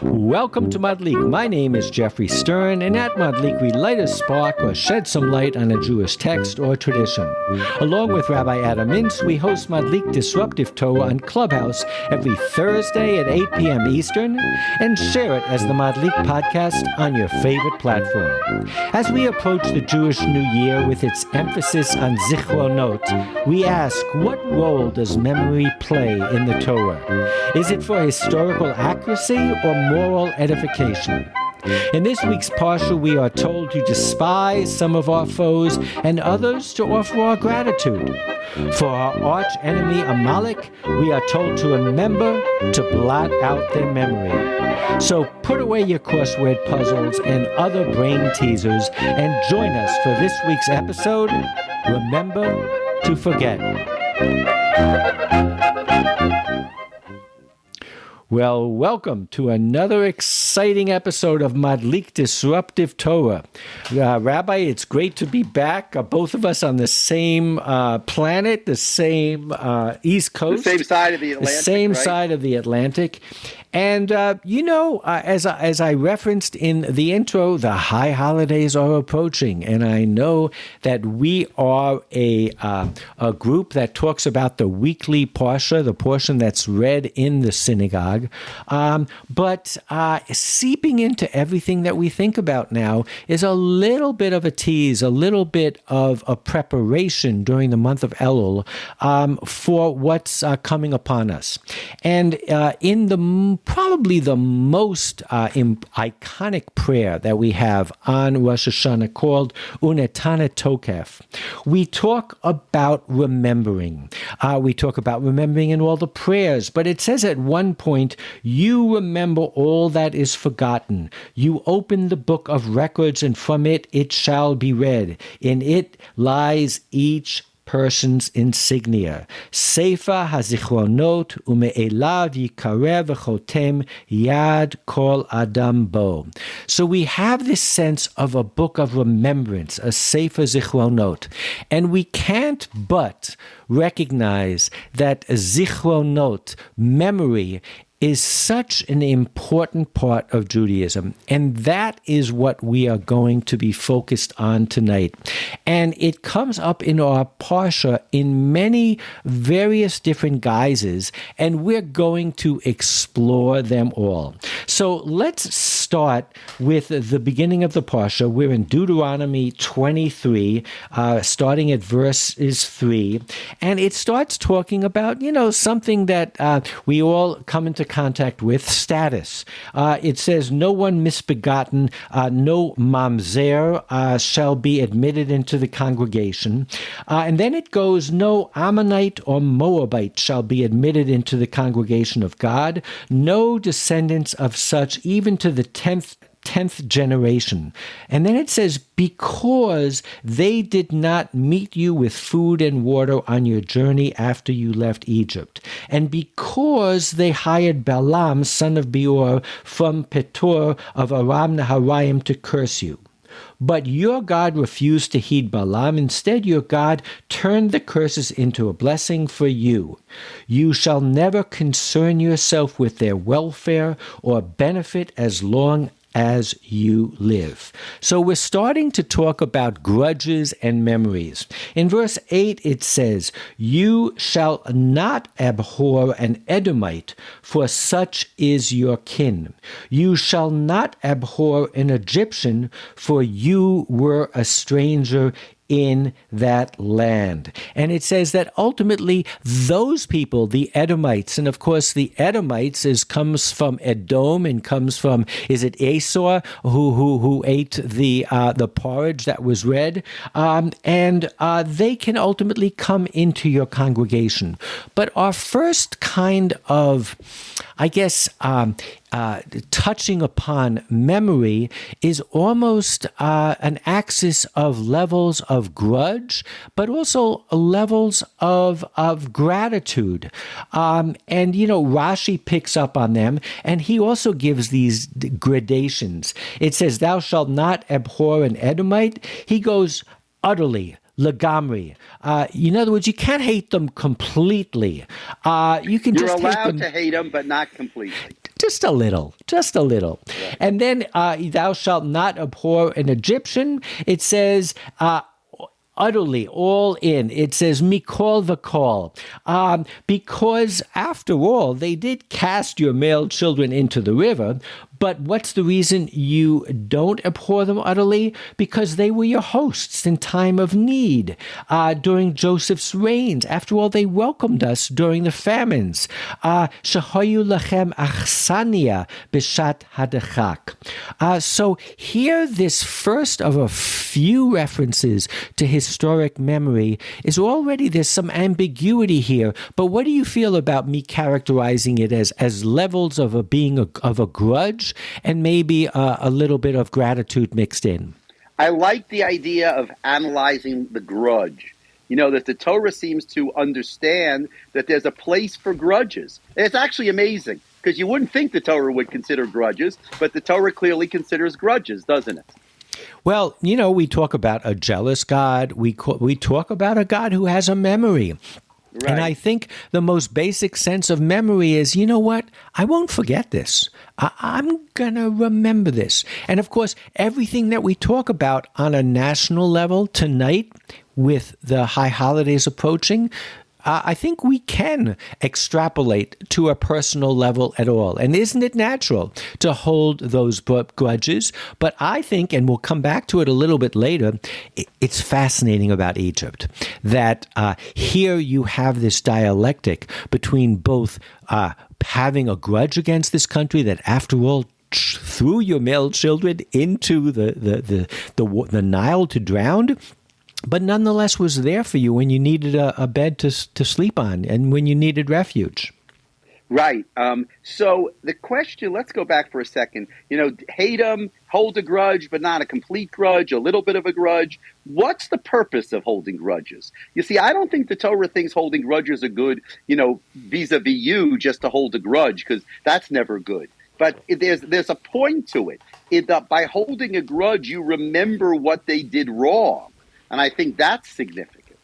Welcome to Madlik. My name is Geoffrey Stern, and at Madlik we light a spark or shed some light on a Jewish text or tradition. Along with Rabbi Mintz, we host Madlik Disruptive Torah on Clubhouse every Thursday at 8 p.m. Eastern, and share it as the Madlik podcast on your favorite platform. As we approach the Jewish New Year with its emphasis on Zichronot, we ask, what role does memory play in the Torah? Is it for historical accuracy or moral edification? In this week's parsha, we are told to despise some of our foes and others to offer our gratitude. For our arch enemy Amalek, we are told to remember to blot out their memory. So put away your crossword puzzles and other brain teasers and join us for this week's episode, Remember to Forget. Well, welcome to another exciting episode of Madlik Disruptive Torah. Rabbi, it's great to be back, both of us on the same planet, the same East Coast. The same side of the Atlantic, same side of the Atlantic. And, as I referenced in the intro, the high holidays are approaching. And I know that we are a group that talks about the weekly parsha, the portion that's read in the synagogue. But seeping into everything that we think about now is a little bit of a tease, a little bit of a preparation during the month of Elul for what's coming upon us. And in probably the most iconic prayer that we have on Rosh Hashanah, called Unetana Tokef, we talk about remembering. We talk about remembering in all the prayers, but it says at one point, you remember all that is forgotten. You open the book of records, and from it shall be read. In it lies each person's insignia. Sefer HaZichronot ume'elav yikarev v'chotem yad kol adam bo. So we have this sense of a book of remembrance, a Sefer Zichronot, and we can't but recognize that Zichronot, memory, is such an important part of Judaism. And that is what we are going to be focused on tonight. And it comes up in our parsha in many various different guises, and we're going to explore them all. So let's start with the beginning of the parsha. We're in Deuteronomy 23, starting at verses 3. And it starts talking about, something that we all come into contact with, status. It says, no one misbegotten, no mamzer shall be admitted into the congregation. And then it goes, no Ammonite or Moabite shall be admitted into the congregation of God, no descendants of such, even to the 10th generation. And then it says, because they did not meet you with food and water on your journey after you left Egypt, and because they hired Balaam, son of Beor, from Petor of Aram Naharaim to curse you. But your God refused to heed Balaam. Instead, your God turned the curses into a blessing for you. You shall never concern yourself with their welfare or benefit as long as you live. So we're starting to talk about grudges and memories. In verse 8, it says, you shall not abhor an Edomite, for such is your kin. You shall not abhor an Egyptian, for you were a stranger in that land. And it says that ultimately those people, the Edomites, and of course the Edomites comes from Edom and comes from, is it Esau who ate the porridge that was red? And they can ultimately come into your congregation. But our first kind of, touching upon memory is almost an axis of levels of grudge, but also levels of gratitude. And, Rashi picks up on them, and he also gives these gradations. It says, thou shalt not abhor an Edomite. He goes utterly, Lagamri. In other words, you can't hate them completely. You can You're just allowed hate them. to hate them, but not completely. just a little. Yeah. And then thou shalt not abhor an Egyptian. It says, utterly, all in. It says, mikol v'kol. Because after all, they did cast your male children into the river. But what's the reason you don't abhor them utterly? Because they were your hosts in time of need during Joseph's reigns. After all, they welcomed us during the famines. Shehoyu lachem achsania b'shat hadachak. So here, this first of a few references to historic memory is already, there's some ambiguity here. But what do you feel about me characterizing it as levels of a being of a grudge? And maybe a little bit of gratitude mixed in? I like the idea of analyzing the grudge. That the Torah seems to understand that there's a place for grudges. It's actually amazing, because you wouldn't think the Torah would consider grudges, but the Torah clearly considers grudges, doesn't it? Well, we talk about a jealous God. We talk about a God who has a memory. Right. And I think the most basic sense of memory is, you know what? I won't forget this. I'm going to remember this. And of course, everything that we talk about on a national level tonight with the high holidays approaching, I think we can extrapolate to a personal level at all. And isn't it natural to hold those grudges? But I think, and we'll come back to it a little bit later, it's fascinating about Egypt that here you have this dialectic between both having a grudge against this country that, after all, threw your male children into the Nile to drown, but nonetheless was there for you when you needed a bed to sleep on and when you needed refuge. Right. So the question, let's go back for a second. Hate them, hold a grudge, but not a complete grudge, a little bit of a grudge. What's the purpose of holding grudges? You see, I don't think the Torah thinks holding grudges are good, vis-a-vis you just to hold a grudge, because that's never good. But there's a point to it. By holding a grudge, you remember what they did wrong. And I think that's significant.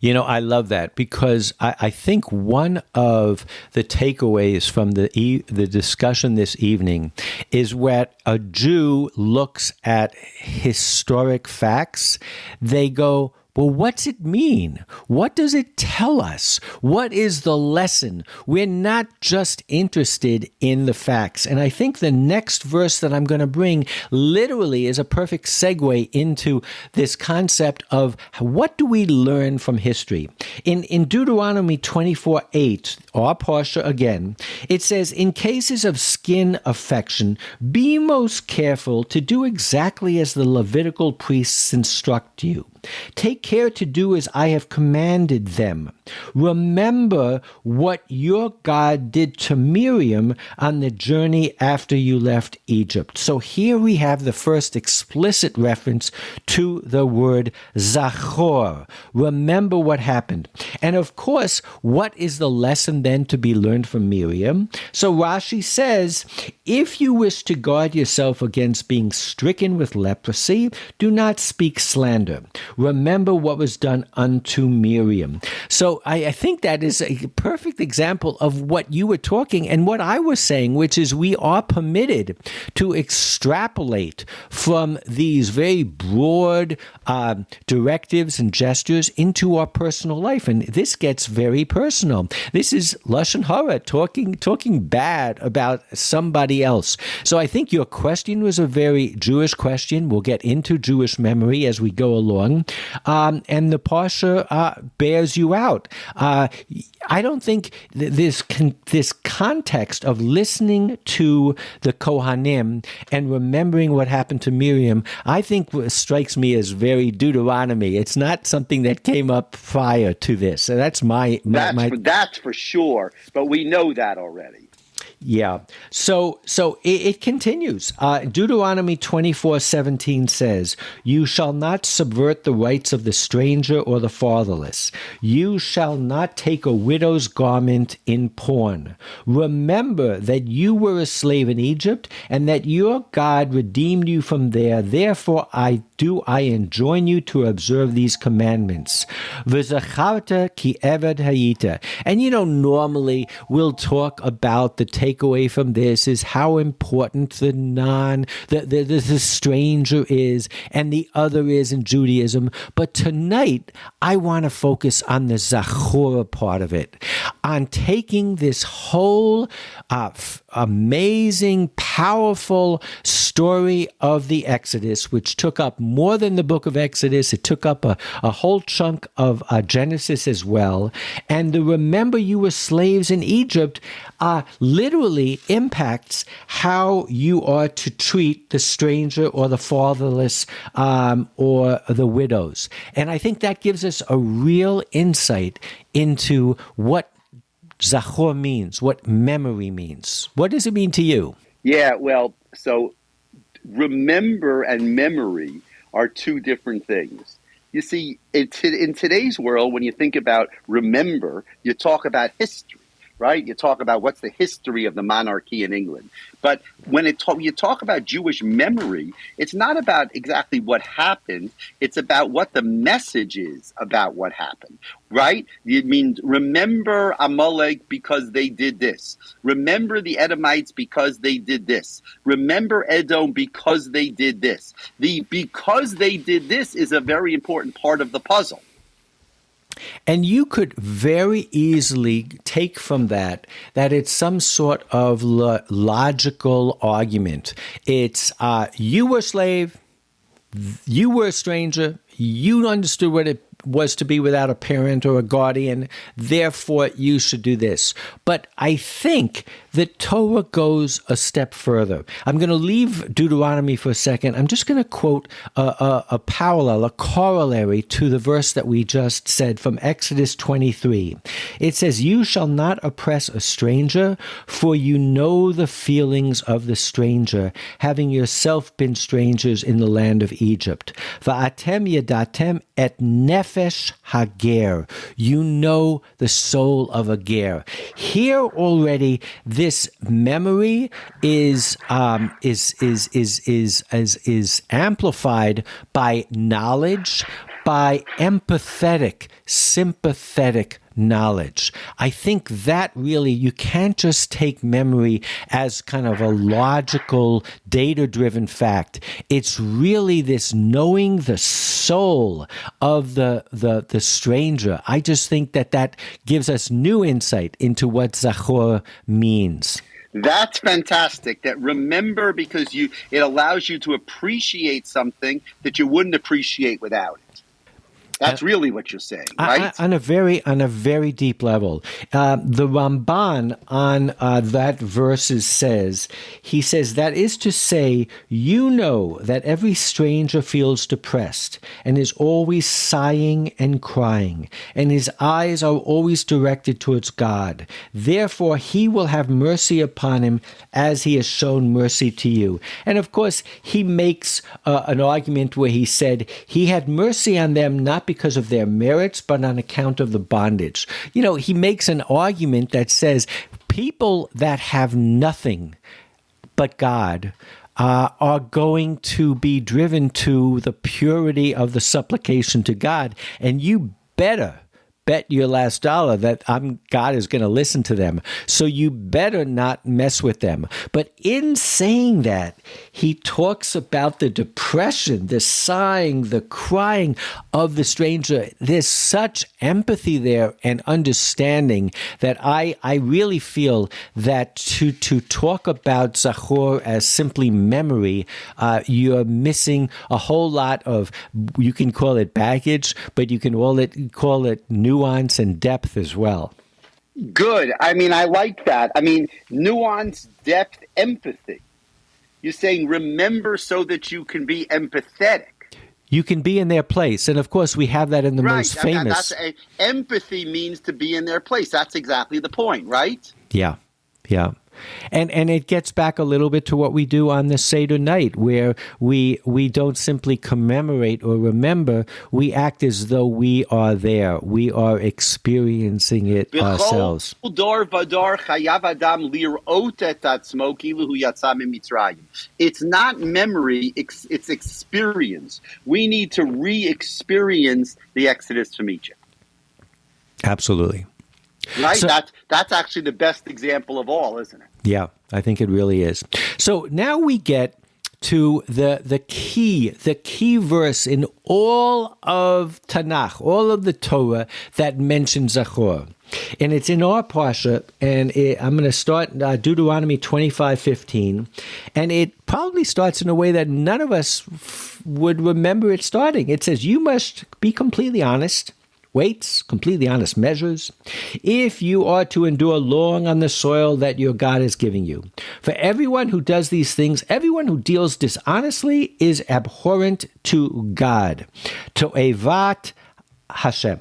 I love that, because I think one of the takeaways from the discussion this evening is when a Jew looks at historic facts, they go, well, what's it mean? What does it tell us? What is the lesson? We're not just interested in the facts. And I think the next verse that I'm going to bring literally is a perfect segue into this concept of what do we learn from history? In Deuteronomy 24:8, our parsha again, it says, in cases of skin affection, be most careful to do exactly as the Levitical priests instruct you. Take care to do as I have commanded them. Remember what your God did to Miriam on the journey after you left Egypt. So here we have the first explicit reference to the word zachor. Remember what happened. And of course, what is the lesson then to be learned from Miriam? So Rashi says, if you wish to guard yourself against being stricken with leprosy, do not speak slander. Remember what was done unto Miriam. So I think that is a perfect example of what you were talking and what I was saying, which is we are permitted to extrapolate from these very broad directives and gestures into our personal life. And this gets very personal. This is Lashon Hara, talking bad about somebody else. So I think your question was a very Jewish question. We'll get into Jewish memory as we go along. And the parsha bears you out. I don't think this context of listening to the Kohanim and remembering what happened to Miriam, I think strikes me as very Deuteronomy. It's not something that came up prior to this. So that's that's for sure. But we know that already. Yeah. So it continues. Deuteronomy 24:17 says, you shall not subvert the rights of the stranger or the fatherless. You shall not take a widow's garment in pawn. Remember that you were a slave in Egypt and that your God redeemed you from there. Therefore, I do I enjoin you to observe these commandments. V'zacharta ki eved hayita. And normally we'll talk about the takeaway from this is how important the stranger is and the other is in Judaism. But tonight, I want to focus on the Zachorah part of it, on taking this whole amazing, powerful story of the Exodus, which took up more than the book of Exodus. It took up a whole chunk of Genesis as well. And the remember you were slaves in Egypt literally impacts how you are to treat the stranger or the fatherless or the widows. And I think that gives us a real insight into what Zachor means, what memory means. What does it mean to you? Yeah, well, so remember and memory are two different things. You see, in today's world, when you think about remember, you talk about history, right? You talk about what's the history of the monarchy in England. But when you talk about Jewish memory, it's not about exactly what happened. It's about what the message is about what happened, right? It means remember Amalek because they did this. Remember the Edomites because they did this. Remember Edom because they did this. The because they did this is a very important part of the puzzle. And you could very easily take from that it's some sort of logical argument. It's you were a slave, you were a stranger, you understood what it was to be without a parent or a guardian, therefore you should do this. But I think that Torah goes a step further. I'm going to leave Deuteronomy for a second. I'm just going to quote a parallel, a corollary to the verse that we just said from Exodus 23. It says, you shall not oppress a stranger, for you know the feelings of the stranger, having yourself been strangers in the land of Egypt. Va'atem yadatem et nefesh hager. You know the soul of a ger. Here already, this memory is amplified by knowledge, by empathetic, sympathetic knowledge. I think that really, you can't just take memory as kind of a logical, data-driven fact. It's really this knowing the soul of the stranger. I just think that gives us new insight into what Zachor means. That's fantastic. That remember because it allows you to appreciate something that you wouldn't appreciate without it. That's really what you're saying, right? On a very deep level. The Ramban on that verses says, he says, that is to say, you know that every stranger feels depressed and is always sighing and crying, and his eyes are always directed towards God. Therefore, he will have mercy upon him as he has shown mercy to you. And of course, he makes an argument where he said he had mercy on them not because of their merits, but on account of the bondage. He makes an argument that says people that have nothing but God are going to be driven to the purity of the supplication to God. And you better bet your last dollar that God is going to listen to them. So you better not mess with them. But in saying that, he talks about the depression, the sighing, the crying of the stranger. There's such empathy there and understanding that I really feel that to talk about Zachor as simply memory, you're missing a whole lot of, you can call it baggage, but you can call it nuance and depth as well. Good. I like that. Nuance, depth, empathy. You're saying remember so that you can be empathetic. You can be in their place. And of course, we have that in the most famous. Empathy means to be in their place. That's exactly the point, right? Yeah. And it gets back a little bit to what we do on the Seder night, where we don't simply commemorate or remember, we act as though we are there. We are experiencing it ourselves. It's not memory, it's experience. We need to re-experience the Exodus from Egypt. Absolutely. Right? So, that's actually the best example of all, isn't it? Yeah, I think it really is. So now we get to the key verse in all of Tanakh, all of the Torah that mentions Zachor. And it's in our parsha, and I'm going to start Deuteronomy 25:15, and it probably starts in a way that none of us would remember it starting. It says, you must be completely honest, weights, completely honest measures, if you are to endure long on the soil that your God is giving you. For everyone who does these things, everyone who deals dishonestly is abhorrent to God, to Evat Hashem.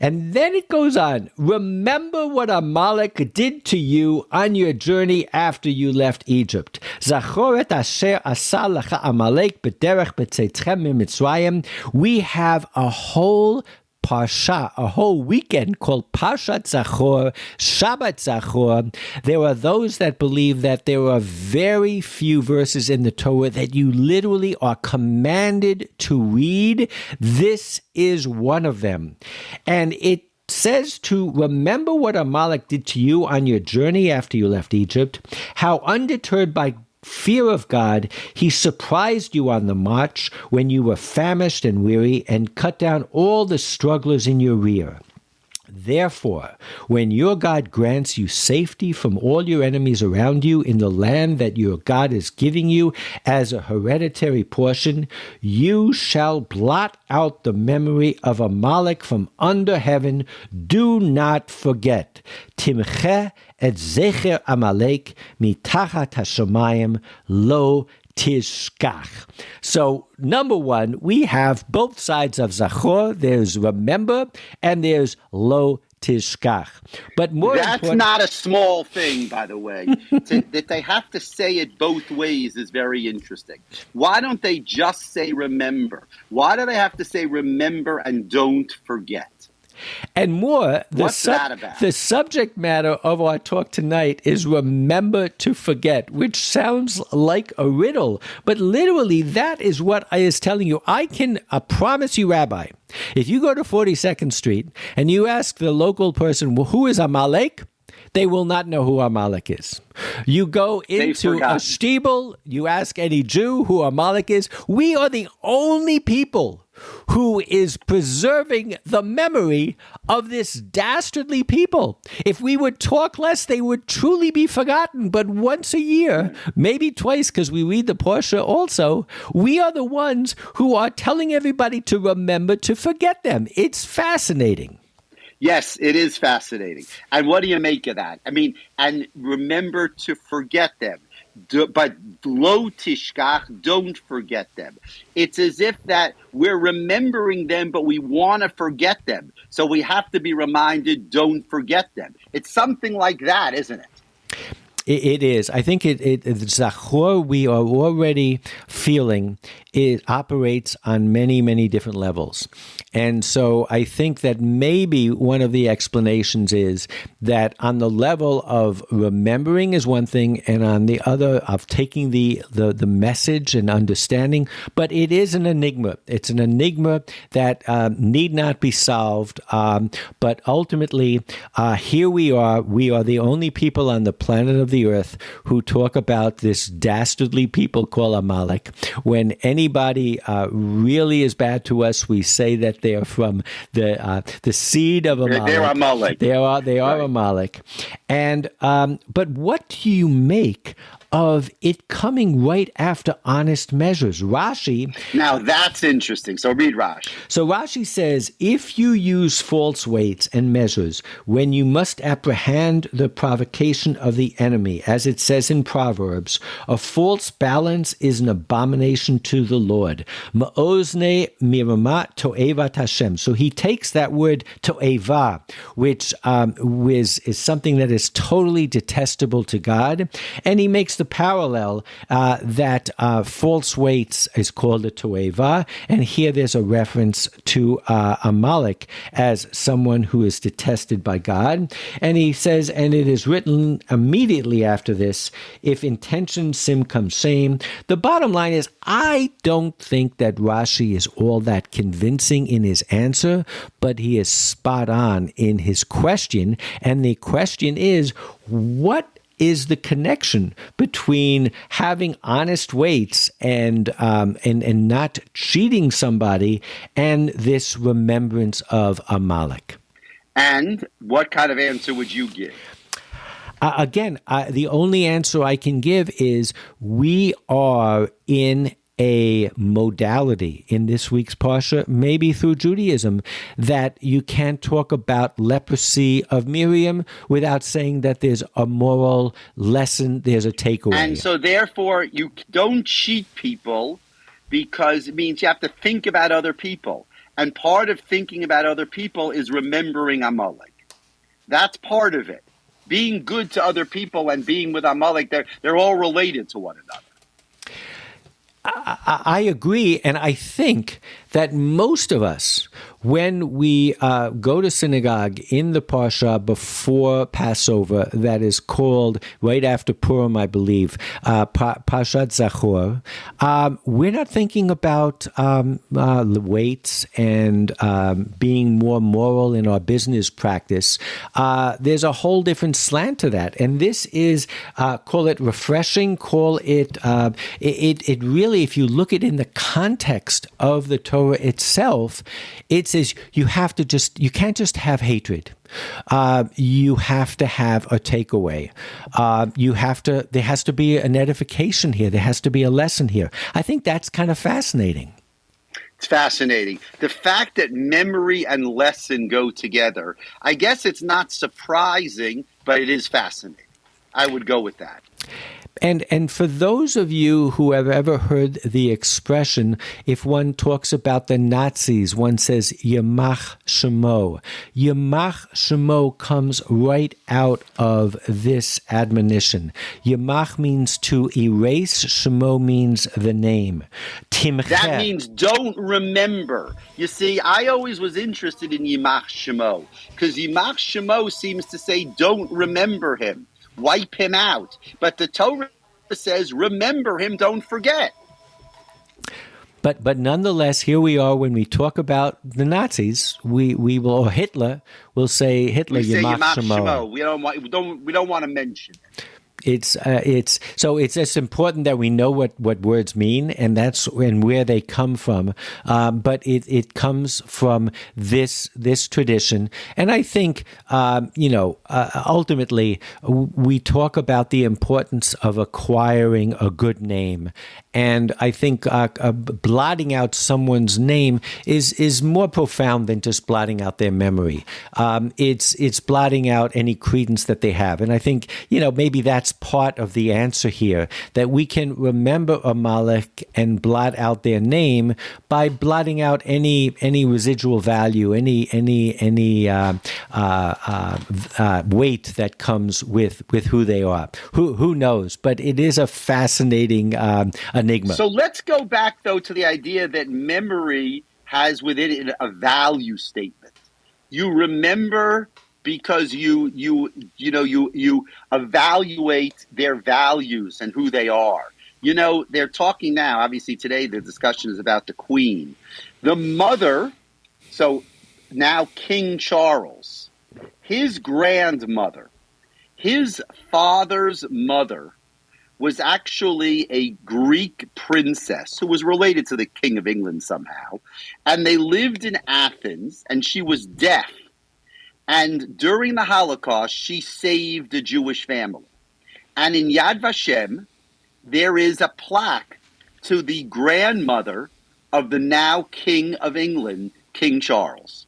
And then it goes on, remember what Amalek did to you on your journey after you left Egypt. Zachor et asher asa lecha Amalek b'derech b'tzeitchem miMitzrayim. We have a whole parsha, a whole weekend called Parshat Zachor, Shabbat Zachor. There are those that believe that there are very few verses in the Torah that you literally are commanded to read. This is one of them. And it says to remember what Amalek did to you on your journey after you left Egypt, how undeterred by fear of God, he surprised you on the march when you were famished and weary and cut down all the strugglers in your rear. Therefore, when your God grants you safety from all your enemies around you in the land that your God is giving you as a hereditary portion, you shall blot out the memory of Amalek from under heaven. Do not forget. Timche et zecher Amalek mitachat hashamayim lo tishkach. So, number one, we have both sides of Zachor. There's remember and there's lo tishkach. But more that's not a small thing, by the way. That they have to say it both ways is very interesting. Why don't they just say remember? Why do they have to say remember and don't forget? And more, the subject matter of our talk tonight is remember to forget, which sounds like a riddle. But literally, that is what I is telling you. I can promise you, Rabbi, if you go to 42nd Street and you ask the local person, well, who is Amalek? They will not know who Amalek is. You go into a shtibel, you ask any Jew who Amalek is. We are the only people who is preserving the memory of this dastardly people. If we would talk less, they would truly be forgotten. But once a year, maybe twice, because we read the parsha also, we are the ones who are telling everybody to remember to forget them. It's fascinating. Yes, it is fascinating. And what do you make of that? I mean, and remember to forget them. But lo tishkach, don't forget them. It's as if that we're remembering them, but we want to forget them. So we have to be reminded, don't forget them. It's something like that, isn't it? It is. I think Zachor, we are already feeling it operates on many, many different levels. And so I think that maybe one of the explanations is that on the level of remembering is one thing, and on the other of taking the message and understanding, but it is an enigma. It's an enigma that need not be solved. But ultimately, here we are. We are the only people on the planet of the earth who talk about this dastardly people called Amalek. When anybody really is bad to us, we say that they are from the seed of Amalek. They're Amalek. They are right. Amalek. And but what do you make of it coming right after honest measures. Rashi. Now that's interesting. So read Rashi. So Rashi says, if you use false weights and measures when you must apprehend the provocation of the enemy, as it says in Proverbs, a false balance is an abomination to the Lord. Ma'ozne mirama to'evat Hashem. So he takes that word to'eva, which is something that is totally detestable to God, and he makes the parallel that false weights is called a to'eva, and here there's a reference to Amalek as someone who is detested by God. And he says, and it is written immediately after this, if intention sin comes shame. The bottom line is, I don't think that Rashi is all that convincing in his answer, but he is spot on in his question. And the question is, what is the connection between having honest weights and not cheating somebody and this remembrance of Amalek? And what kind of answer would you give? Again, the only answer I can give is we are in a modality in this week's parsha, maybe through Judaism, that you can't talk about leprosy of Miriam without saying that there's a moral lesson, there's a takeaway. And so therefore, you don't cheat people because it means you have to think about other people. And part of thinking about other people is remembering Amalek. That's part of it. Being good to other people and being with Amalek, they're all related to one another. I agree, and I think that most of us, when we go to synagogue in the parsha before Passover, that is called right after Purim, I believe, Parshat Zachor, we're not thinking about weights and being more moral in our business practice. There's a whole different slant to that, and this is, call it refreshing, call it, it really, if you look at it in the context of the Torah itself, it says you can't just have hatred. You have to have a takeaway. There has to be an edification here. There has to be a lesson here. I think that's kind of fascinating. It's fascinating. The fact that memory and lesson go together, I guess it's not surprising, but it is fascinating. I would go with that. And for those of you who have ever heard the expression, if one talks about the Nazis, one says Yamach Shemo. Yamach Shemo comes right out of this admonition. Yamach means to erase. Shemo means the name. Timche. That means don't remember. You see, I always was interested in Yamach Shemo because Yamach Shemo seems to say don't remember him. Wipe him out. But the Torah says, remember him, don't forget. But nonetheless, here we are when we talk about the Nazis, we will, or Hitler, we'll say Hitler, Yamach Shemo. We don't want to mention it. It's just important that we know what words mean, and that's where they come from. But it comes from this tradition, and I think ultimately we talk about the importance of acquiring a good name, and I think blotting out someone's name is more profound than just blotting out their memory. It's blotting out any credence that they have, and I think maybe that's part of the answer here, that we can remember Amalek and blot out their name by blotting out any residual value, any weight that comes with who they are. Who knows? But it is a fascinating enigma. So let's go back though to the idea that memory has within it a value statement. You remember because you evaluate their values and who they are. They're talking now, obviously today the discussion is about the Queen. The mother, so now King Charles, his grandmother, his father's mother was actually a Greek princess who was related to the King of England somehow. And they lived in Athens, and she was deaf. And during the Holocaust, she saved a Jewish family. And in Yad Vashem, there is a plaque to the grandmother of the now King of England, King Charles.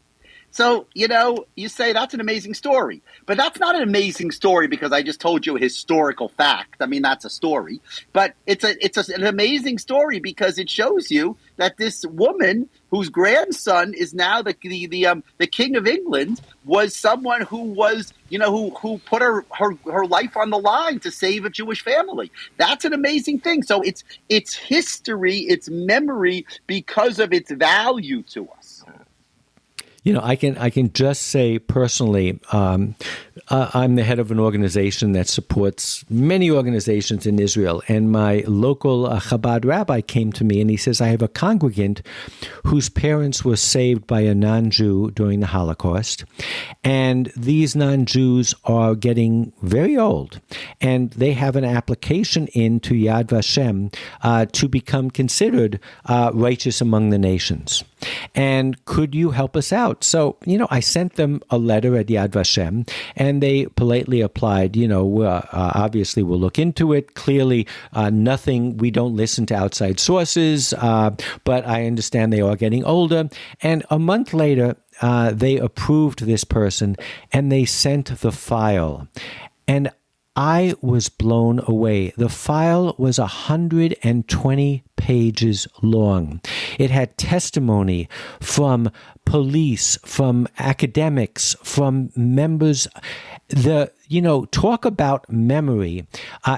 So, you say that's an amazing story. But that's not an amazing story because I just told you a historical fact. I mean, that's a story. But it's an amazing story because it shows you that this woman whose grandson is now the King of England was someone who was, who put her life on the line to save a Jewish family. That's an amazing thing. So it's history, it's memory because of its value to us. I can just say personally, I'm the head of an organization that supports many organizations in Israel. And my local Chabad rabbi came to me and he says, I have a congregant whose parents were saved by a non-Jew during the Holocaust. And these non-Jews are getting very old. And they have an application into Yad Vashem to become considered righteous among the nations. And could you help us out? So, I sent them a letter at Yad Vashem, and they politely applied, obviously we'll look into it. Clearly, nothing, we don't listen to outside sources, but I understand they are getting older. And a month later, they approved this person, and they sent the file. And I was blown away. The file was 120 pages long. It had testimony from police, from academics, from members. Talk about memory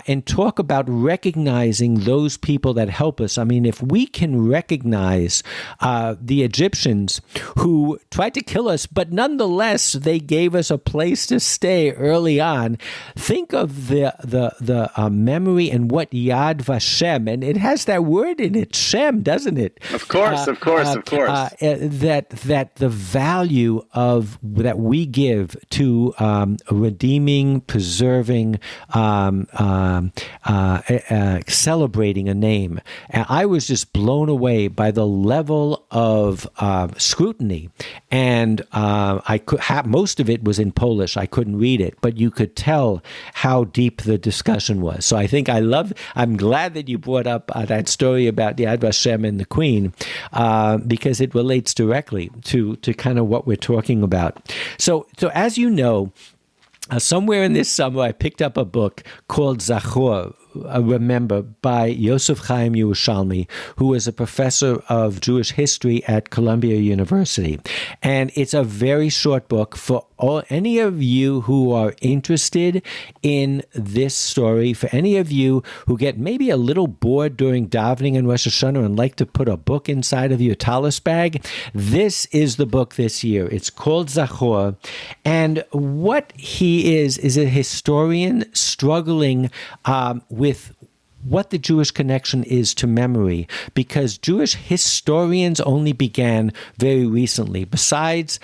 and talk about recognizing those people that help us. I mean, if we can recognize the Egyptians who tried to kill us, but nonetheless, they gave us a place to stay early on. Think of the memory and what Yad Vashem, and it has that word in it, Shem, doesn't it? Of course. That the value of that we give to redeeming, preserving, celebrating a name. And I was just blown away by the level of scrutiny. And I could have, most of it was in Polish. I couldn't read it, but you could tell how deep the discussion was. So I think I'm glad that you brought up that story about the Yad Vashem and the Queen, because it relates directly to kind of what we're talking about. So as you know, somewhere in this summer, I picked up a book called Zachor, Remember, by Yosef Chaim Yerushalmi, who was a professor of Jewish history at Columbia University. And it's a very short book for any of you who are interested in this story, for any of you who get maybe a little bored during davening and Rosh Hashanah and like to put a book inside of your tallis bag. This is the book this year. It's called Zachor. And what he is a historian struggling with what the Jewish connection is to memory, because Jewish historians only began very recently. Besides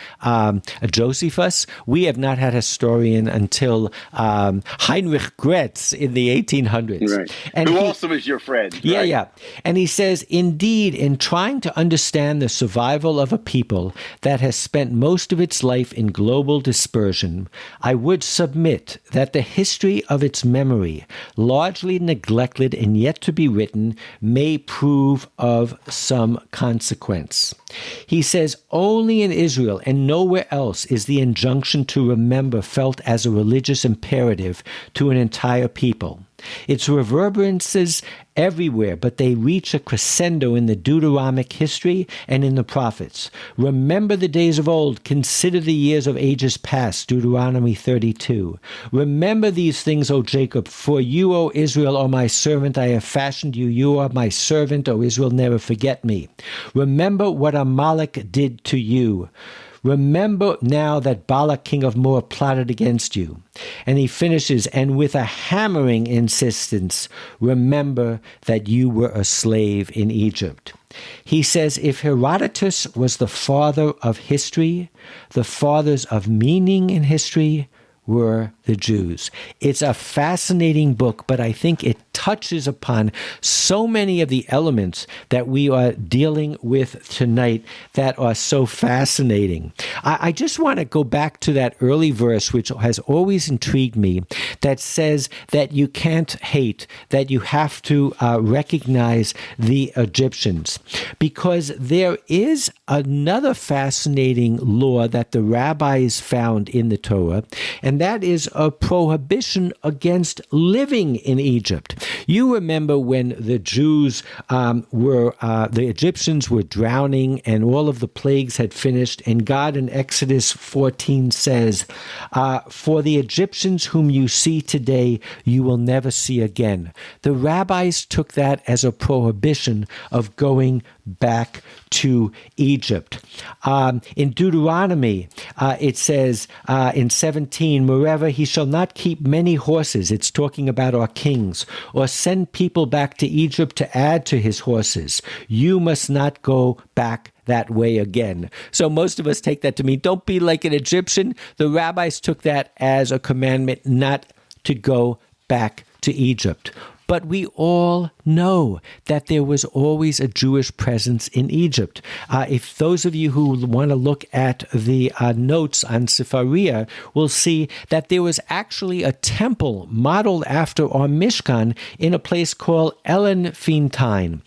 Josephus, we have not had a historian until Heinrich Gretz in the 1800s. Right. And who also is your friend. Right? Yeah. And he says, indeed, in trying to understand the survival of a people that has spent most of its life in global dispersion, I would submit that the history of its memory, largely neglected and yet to be written, may prove of some consequence. He says, only in Israel and nowhere else is the injunction to remember felt as a religious imperative to an entire people. Its reverberances everywhere, but they reach a crescendo in the Deuteronomic history and in the prophets. Remember the days of old, consider the years of ages past, Deuteronomy 32. Remember these things, O Jacob, for you, O Israel, are my servant, I have fashioned you, you are my servant, O Israel, never forget me. Remember what Amalek did to you. Remember now that Balak, king of Moab, plotted against you. And he finishes, and with a hammering insistence, remember that you were a slave in Egypt. He says, if Herodotus was the father of history, the fathers of meaning in history were the Jews. It's a fascinating book, but I think it touches upon so many of the elements that we are dealing with tonight that are so fascinating. I just want to go back to that early verse, which has always intrigued me, that says that you can't hate, that you have to recognize the Egyptians. Because there is another fascinating law that the rabbis found in the Torah, and that is a prohibition against living in Egypt. You remember when the Jews the Egyptians were drowning and all of the plagues had finished, and God in Exodus 14 says, "For the Egyptians whom you see today, you will never see again." The rabbis took that as a prohibition of going back to Egypt. In Deuteronomy, it says in 17, "Moreover, he shall not keep many horses," it's talking about our kings, "or send people back to Egypt to add to his horses. You must not go back that way again." So most of us take that to mean don't be like an Egyptian. The rabbis took that as a commandment not to go back to Egypt. But we all know that there was always a Jewish presence in Egypt. If those of you who want to look at the notes on Sefaria will see that there was actually a temple modeled after our Mishkan in a place called Elen Fintine.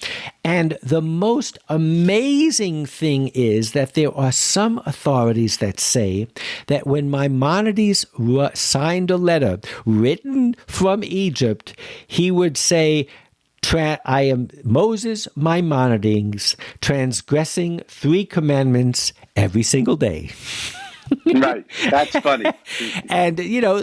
And the most amazing thing is that there are some authorities that say that when Maimonides signed a letter written from Egypt, he would say, "I am Moses Maimonides, transgressing 3 commandments every single day." Right. That's funny. And,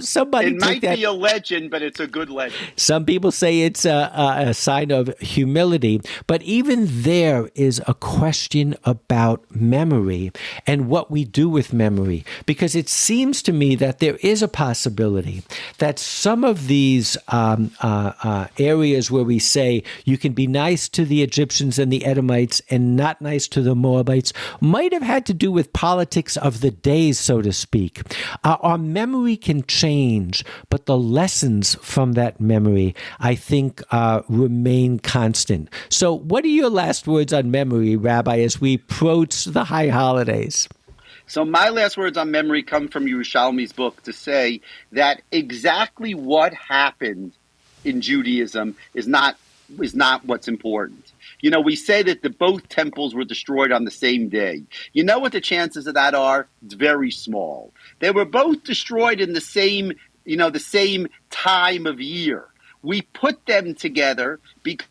somebody It might be a legend, but it's a good legend. Some people say it's a sign of humility, but even there is a question about memory and what we do with memory, because it seems to me that there is a possibility that some of these areas where we say you can be nice to the Egyptians and the Edomites and not nice to the Moabites might have had to do with politics of the days, so to speak. Our memory can change, but the lessons from that memory, I think, remain constant. So what are your last words on memory, Rabbi, as we approach the high holidays? So my last words on memory come from Yerushalmi's book to say that exactly what happened in Judaism is not what's important. We say that both temples were destroyed on the same day. You know what the chances of that are? It's very small. They were both destroyed in the same time of year. We put them together because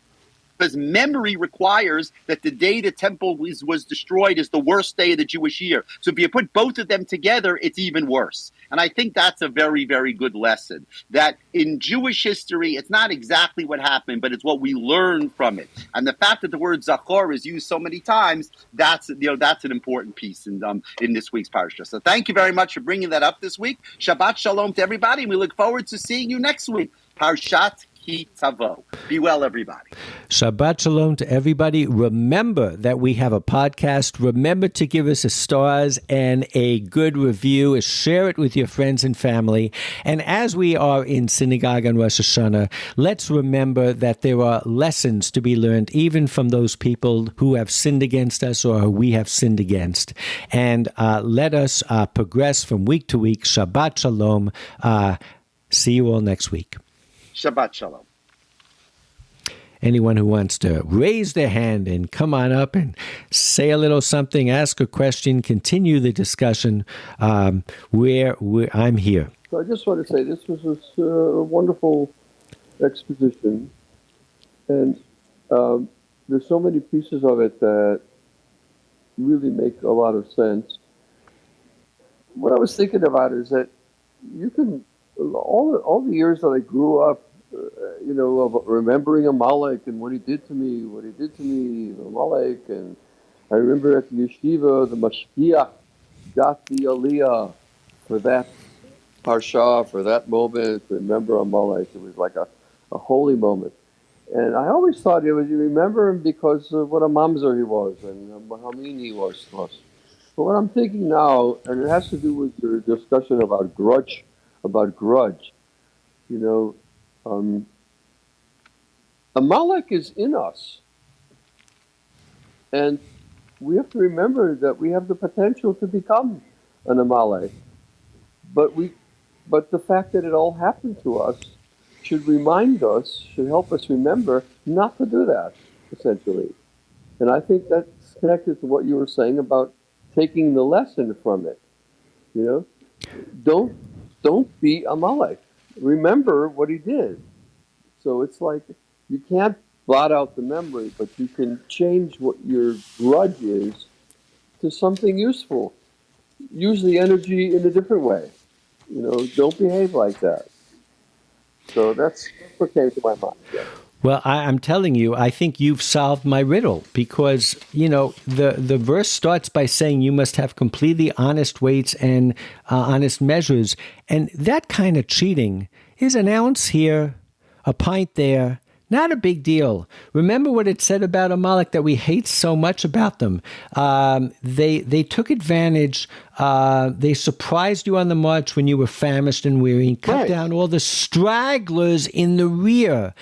memory requires that the day the temple was destroyed is the worst day of the Jewish year. So if you put both of them together, it's even worse. And I think that's a very, very good lesson, that in Jewish history, it's not exactly what happened, but it's what we learn from it. And the fact that the word Zachor is used so many times, that's an important piece in this week's parsha. So thank you very much for bringing that up this week. Shabbat Shalom to everybody, and we look forward to seeing you next week. Parshat Ki Tavo. Be well, everybody. Shabbat Shalom to everybody. Remember that we have a podcast. Remember to give us a stars and a good review. Share it with your friends and family. And as we are in synagogue on Rosh Hashanah, let's remember that there are lessons to be learned even from those people who have sinned against us or who we have sinned against. And let us progress from week to week. Shabbat Shalom. See you all next week. Shabbat Shalom. Anyone who wants to raise their hand and come on up and say a little something, ask a question, continue the discussion, where I'm here. So I just want to say this was a wonderful exposition, and there's so many pieces of it that really make a lot of sense. What I was thinking about is that you can, all the years that I grew up, of remembering Amalek and what he did to me, Amalek, and I remember at the yeshiva, the mashgiach got the aliyah for that parsha, for that moment, to remember Amalek. It was like a holy moment. And I always thought you remember him because of what a mamzer he was and how mean he was to us. But what I'm thinking now, and it has to do with your discussion about grudge about grudge. You know, Amalek is in us, and we have to remember that we have the potential to become an Amalek. But the fact that it all happened to us should help us remember not to do that, essentially. And I think that's connected to what you were saying about taking the lesson from it. You know, don't be Amalek. Remember what he did. So it's like you can't blot out the memory, but you can change what your grudge is to something useful. Use the energy in a different way. You know, don't behave like that. So that's what came to my mind. Yeah. Well, I'm telling you, I think you've solved my riddle because, the verse starts by saying you must have completely honest weights and honest measures. And that kind of cheating is an ounce here, a pint there. Not a big deal. Remember what it said about Amalek that we hate so much about them. They took advantage. They surprised you on the march when you were famished and weary and cut down all the stragglers in the rear.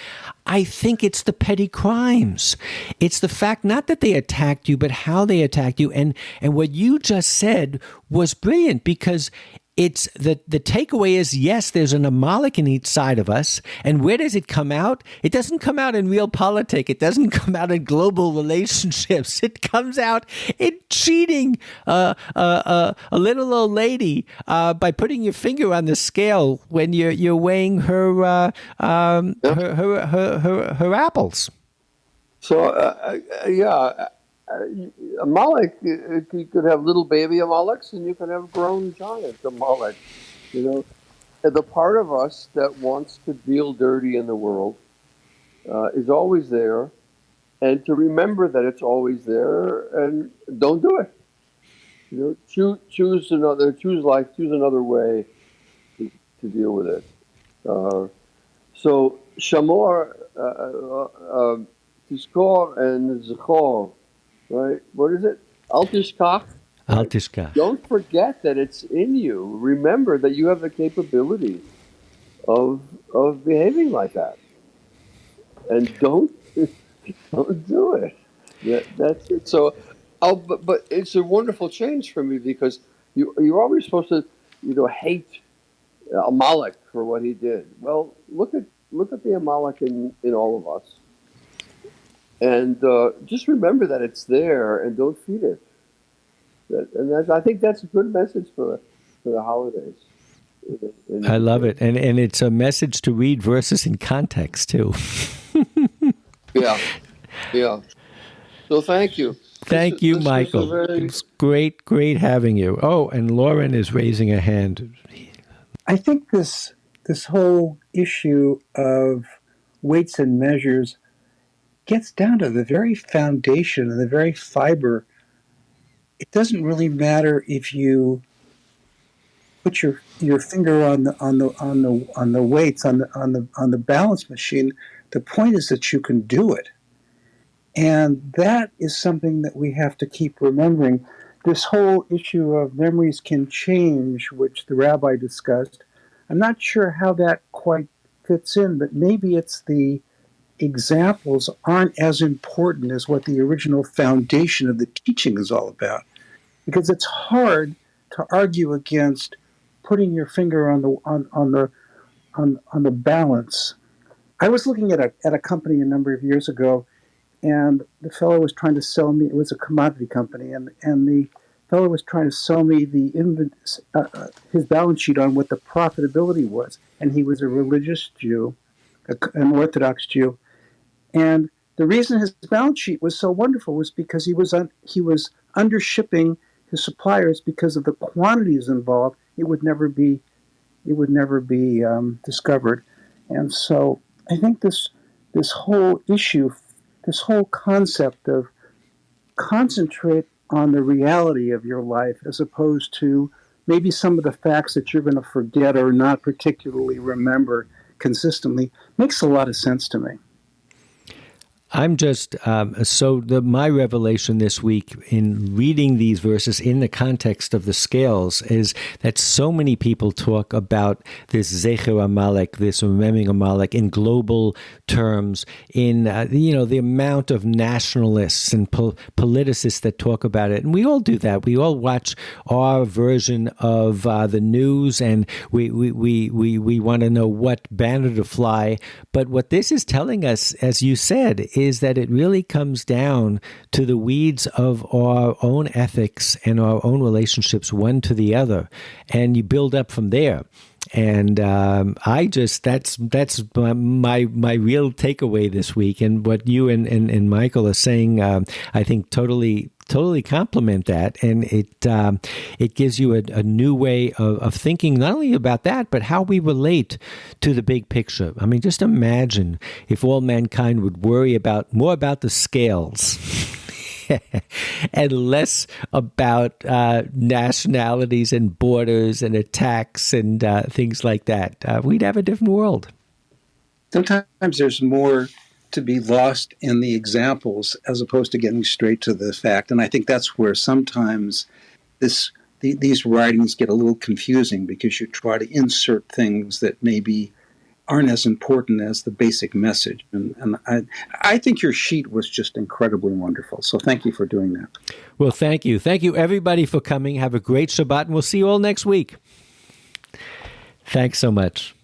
I think it's the petty crimes. It's the fact not that they attacked you, but how they attacked you. And what you just said was brilliant because it's the takeaway is, yes, there's an Amalek in each side of us. And where does it come out? It doesn't come out in real politics. It doesn't come out in global relationships. It comes out in cheating a little old lady by putting your finger on the scale when you're weighing her apples. So, Amalek, you could have little baby Amaleks and you could have grown giant Amalek. You know, and the part of us that wants to deal dirty in the world is always there, and to remember that it's always there and don't do it. You know, choose another way to deal with it. So Shamor, Tizkor, and Zichor. Right? What is it? Al tishkach. Al tishkach. Don't forget that it's in you. Remember that you have the capability of behaving like that, and don't do it. That's it. So, but it's a wonderful change for me because you're always supposed to hate Amalek for what he did. Well, look at the Amalek in all of us. And just remember that it's there, and don't feed it. I think that's a good message for the holidays. I love it, and it's a message to read verses in context too. Yeah. So thank you. Thank you, Michael. It's great having you. Oh, and Lauren is raising a hand. I think this whole issue of weights and measures gets down to the very foundation and the very fiber. It doesn't really matter if you put your finger on the weights on the balance machine. The point is that you can do it, and that is something that we have to keep remembering. This whole issue of memories can change, which the rabbi discussed. I'm not sure how that quite fits in, but maybe it's the examples aren't as important as what the original foundation of the teaching is all about, because it's hard to argue against putting your finger on the balance. I was looking at a company a number of years ago, and the fellow was trying to sell me. It was a commodity company, and the fellow was trying to sell me his balance sheet on what the profitability was, and he was a religious Jew, an Orthodox Jew. And the reason his balance sheet was so wonderful was because he was undershipping his suppliers because of the quantities involved. It would never be discovered. And so I think this whole issue, this whole concept of concentrate on the reality of your life as opposed to maybe some of the facts that you're going to forget or not particularly remember consistently makes a lot of sense to me. I'm just my revelation this week in reading these verses in the context of the scales is that so many people talk about this Zecher Amalek, this remembering Amalek in global terms, in the amount of nationalists and politicists that talk about it, and we all do that. We all watch our version of the news, and we want to know what banner to fly. But what this is telling us, as you said, is that it really comes down to the weeds of our own ethics and our own relationships one to the other, and you build up from there. And that's my real takeaway this week, and what you and Michael are saying, I think totally complement that, and it gives you a new way of thinking, not only about that, but how we relate to the big picture. I mean, just imagine if all mankind would worry more about the scales and less about nationalities and borders and attacks and things like that. We'd have a different world. Sometimes there's more to be lost in the examples as opposed to getting straight to the fact. And I think that's where sometimes these writings get a little confusing, because you try to insert things that maybe aren't as important as the basic message. And I think your sheet was just incredibly wonderful. So thank you for doing that. Well, thank you. Thank you, everybody, for coming. Have a great Shabbat, and we'll see you all next week. Thanks so much.